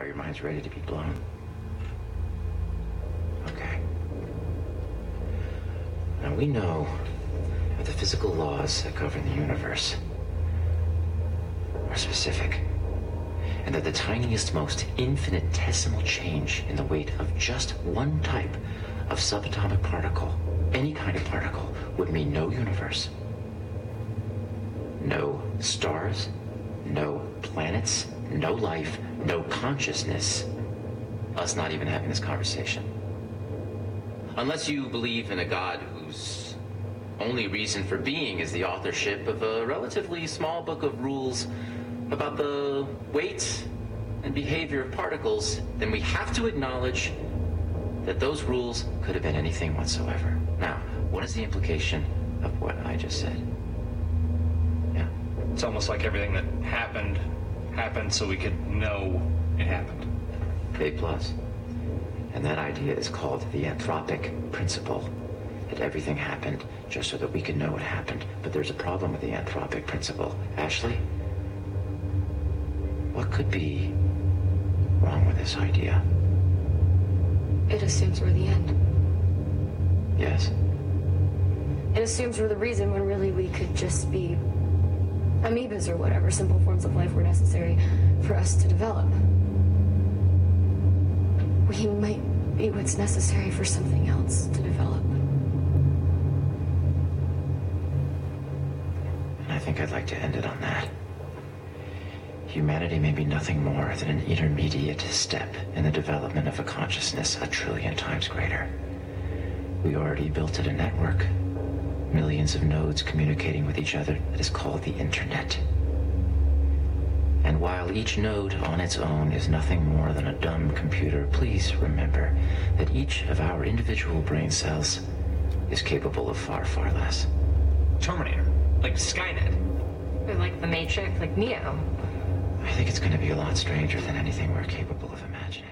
Are your minds ready to be blown? Okay. Now we know that the physical laws that govern the universe are specific, and that the tiniest, most infinitesimal change in the weight of just one type of subatomic particle, any kind of particle, would mean no universe, no stars, no planets, no life, no consciousness, us not even having this conversation. Unless you believe in a God whose only reason for being is the authorship of a relatively small book of rules about the weight and behavior of particles, then we have to acknowledge that those rules could have been anything whatsoever. Now, what is the implication of what I just said? Yeah. It's almost like everything that happened so we could know it happened. A plus. And that idea is called the anthropic principle. That everything happened just so that we could know it happened. But there's a problem with the anthropic principle. Ashley? What could be wrong with this idea? It assumes we're the end. Yes. It assumes we're the reason when really we could just be amoebas or whatever simple forms of life were necessary for us to develop. We might be what's necessary for something else to develop. And I think I'd like to end it on that. Humanity may be nothing more than an intermediate step in the development of a consciousness 1 trillion times greater. We already built it a network, millions of nodes communicating with each other, that is called the internet. And while each node on its own is nothing more than a dumb computer, please remember that each of our individual brain cells is capable of far, far less. Terminator, like Skynet. Or like the Matrix, like Neo. I think it's going to be a lot stranger than anything we're capable of imagining.